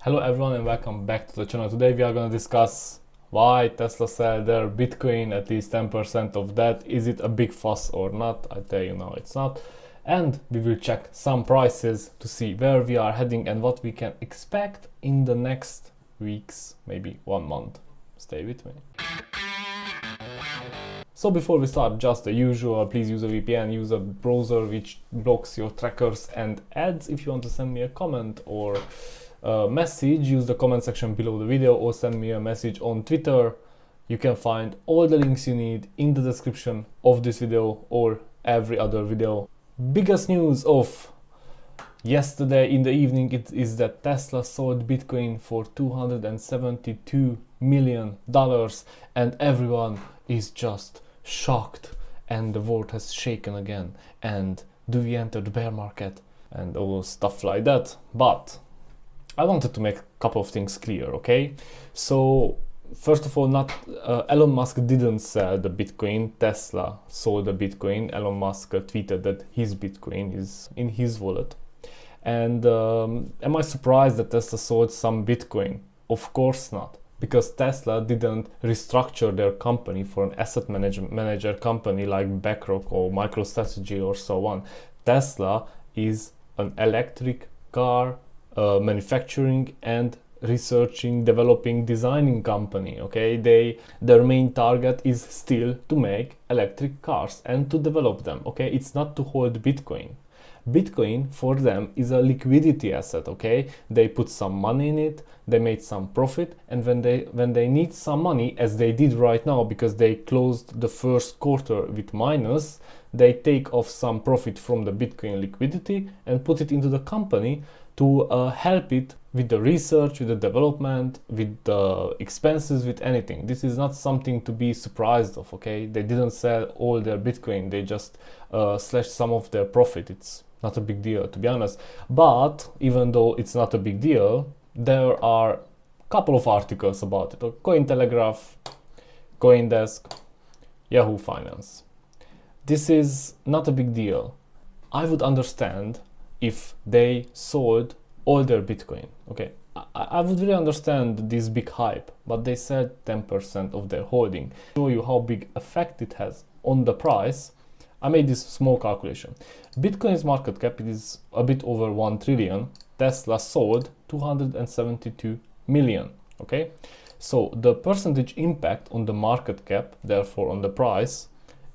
Hello everyone and welcome back to the channel. Today we are going to discuss why Tesla sell their Bitcoin, at least 10% of that. Is it a big fuss or not? I tell you no, it's not. And we will check some prices to see where we are heading and what we can expect in the next weeks, maybe 1 month. Stay with me. So before we start, just the usual, please use a VPN, use a browser which blocks your trackers and ads. If you want to send me a comment or message, use the comment section below the video or send me a message on Twitter. You can find all the links you need in the description of this video or every other video. Biggest news of yesterday in the evening is that Tesla sold Bitcoin for $272 million and everyone is just shocked and the world has shaken again. And do we enter the bear market and all stuff like that? But I wanted to make a couple of things clear, okay? So first of all, Elon Musk didn't sell the Bitcoin. Tesla sold the Bitcoin. Elon Musk tweeted that his Bitcoin is in his wallet. And am I surprised that Tesla sold some Bitcoin? Of course not, because Tesla didn't restructure their company for an asset manager company like BlackRock or MicroStrategy or so on. Tesla is an electric car manufacturing and researching, developing, designing company. Okay, their main target is still to make electric cars and to develop them. Okay, it's not to hold Bitcoin. Bitcoin for them is a liquidity asset. Okay, they put some money in it, they made some profit, and when they need some money, as they did right now because they closed the first quarter with minus, they take off some profit from the Bitcoin liquidity and put it into the company to help it with the research, with the development, with the expenses, with anything. This is not something to be surprised of, okay? They didn't sell all their Bitcoin, they just slashed some of their profit. It's not a big deal, to be honest. But even though it's not a big deal, there are a couple of articles about it. Cointelegraph, Coindesk, Yahoo Finance. This is not a big deal. I would understand if they sold all their Bitcoin. Okay, I would really understand this big hype, but they said 10% of their holding. To show you how big effect it has on the price, I made this small calculation. Bitcoin's market cap is a bit over 1 trillion. Tesla sold 272 million. Okay, so the percentage impact on the market cap, therefore on the price,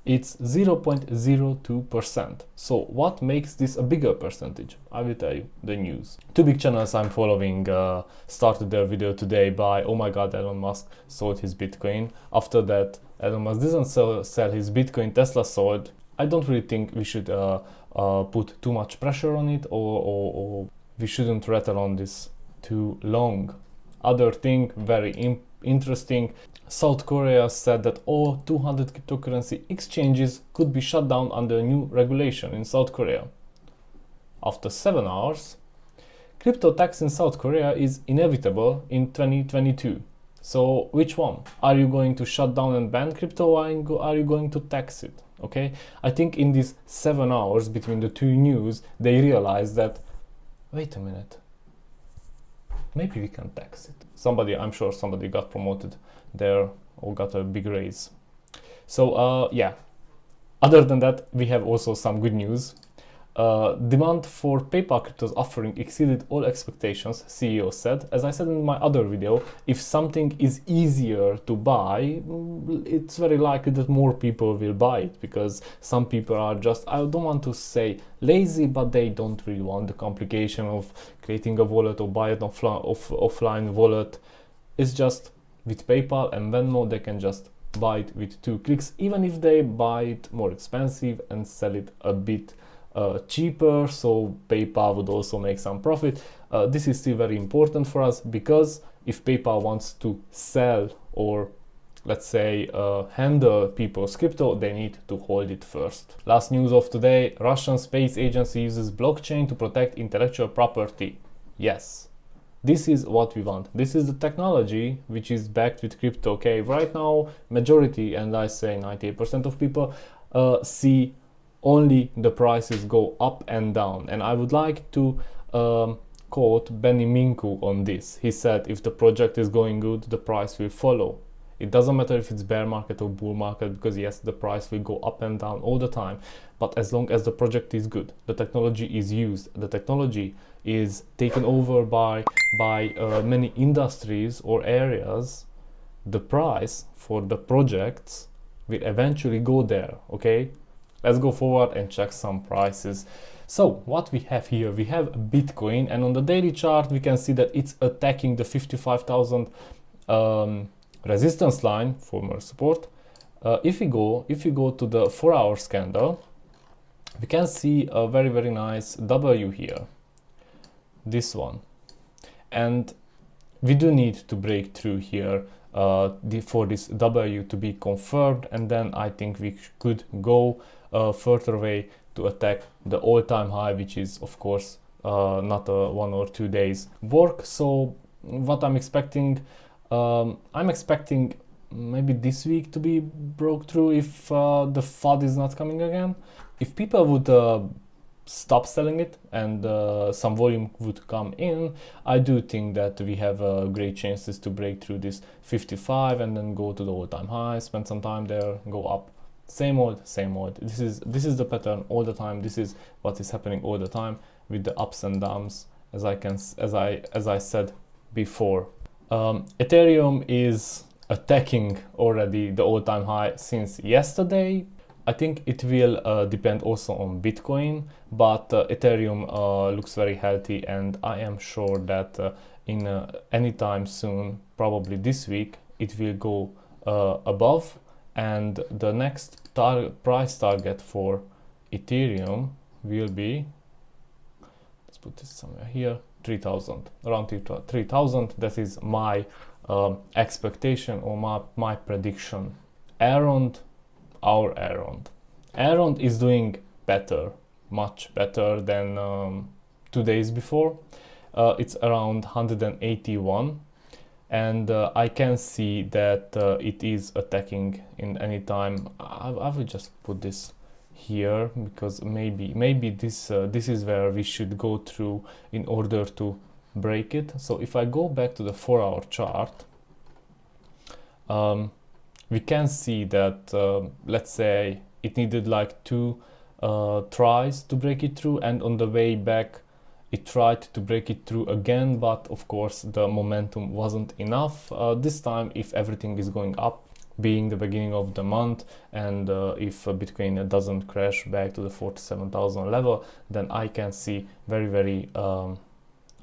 it's 0.02%. So what makes this a bigger percentage? I will tell you, the news. Two big channels I'm following started their video today by, oh my god, Elon Musk sold his Bitcoin. After that, Elon Musk didn't sell his Bitcoin, Tesla sold. I don't really think we should put too much pressure on it, or we shouldn't rattle on this too long. Other thing, very interesting, South Korea said that all 200 cryptocurrency exchanges could be shut down under a new regulation in South Korea. After 7 hours, crypto tax in South Korea is inevitable in 2022. So which one? Are you going to shut down and ban crypto, or are you going to tax it? Okay, I think in these 7 hours between the two news, they realized that, wait a minute, maybe we can tax it. I'm sure somebody got promoted there or got a big raise. So yeah, other than that, we have also some good news. Demand for PayPal cryptos offering exceeded all expectations, CEO said. As I said in my other video, if something is easier to buy, it's very likely that more people will buy it, because some people are just, I don't want to say lazy, but they don't really want the complication of creating a wallet or buy it offline wallet. It's just with PayPal and Venmo, they can just buy it with 2 clicks, even if they buy it more expensive and sell it a bit cheaper, so PayPal would also make some profit. This is still very important for us, because if PayPal wants to sell or let's say handle people's crypto, they need to hold it first. Last news of today, Russian space agency uses blockchain to protect intellectual property. Yes, this is what we want. This is the technology which is backed with crypto. Okay, right now majority, and I say 98% of people see only the prices go up and down, and I would like to quote Benny Minku on this. He said, if the project is going good, the price will follow. It doesn't matter if it's bear market or bull market, because yes, the price will go up and down all the time. But as long as the project is good, the technology is used, the technology is taken over by many industries or areas, the price for the projects will eventually go there. Okay, let's go forward and check some prices. So what we have here, we have Bitcoin, and on the daily chart we can see that it's attacking the 55,000 resistance line, former support. If we go to the 4-hour candle, we can see a very nice W here, this one, and we do need to break through here for this W to be confirmed, and then I think we could go further away to attack the all-time high, which is of course not a 1 or 2 days work. So what I'm expecting maybe this week to be broke through if the FUD is not coming again. If people would stop selling it and some volume would come in, I do think that we have great chances to break through this 55 and then go to the all-time high, spend some time there, go up. Same old. This is the pattern all the time. This is what is happening all the time with the ups and downs, as I said before. Ethereum is attacking already the all-time high since yesterday. I think it will depend also on Bitcoin, but Ethereum looks very healthy, and I am sure that in anytime soon, probably this week, it will go above, and the next price target for Ethereum will be, let's put this somewhere here, 3,000, around 3,000. That is my expectation or my prediction. Elrond, our Elrond is doing better, much better than 2 days before. It's around 181, and I can see that it is attacking in any time. I will just put this here because maybe this is where we should go through in order to break it. So if I go back to the 4-hour chart, we can see that let's say it needed like 2 tries to break it through, and on the way back it tried to break it through again, but of course the momentum wasn't enough. This time, if everything is going up, being the beginning of the month, and if Bitcoin doesn't crash back to the 47,000 level, then I can see very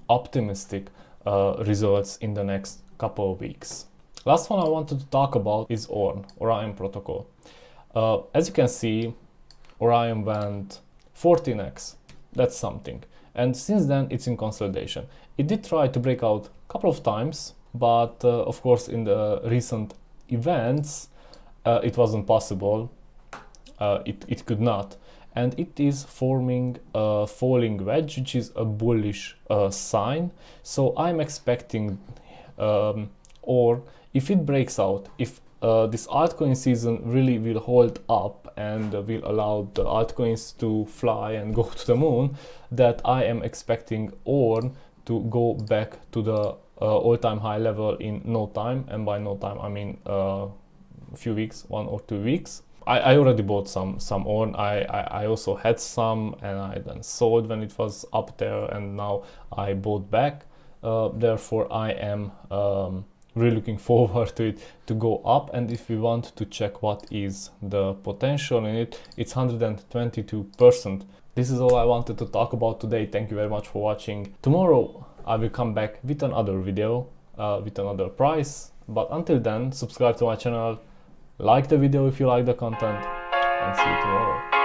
optimistic results in the next couple of weeks. Last one I wanted to talk about is Orion protocol. As you can see, Orion went 14x. That's something. And since then it's in consolidation. It did try to break out a couple of times, but of course in the recent events it wasn't possible. It could not. And it is forming a falling wedge, which is a bullish sign. So I'm expecting, or if it breaks out, if this altcoin season really will hold up and will allow the altcoins to fly and go to the moon, that I am expecting ORN to go back to the all-time high level in no time. And by no time I mean a few weeks, 1 or 2 weeks. I already bought some ORN. I also had some, and I then sold when it was up there, and now I bought back. Therefore I am really looking forward to it to go up. And if we want to check what is the potential in it, it's 122%. This is all I wanted to talk about today. Thank you very much for watching. Tomorrow I will come back with another video with another price, but until then, subscribe to my channel, like the video if you like the content, and see you tomorrow.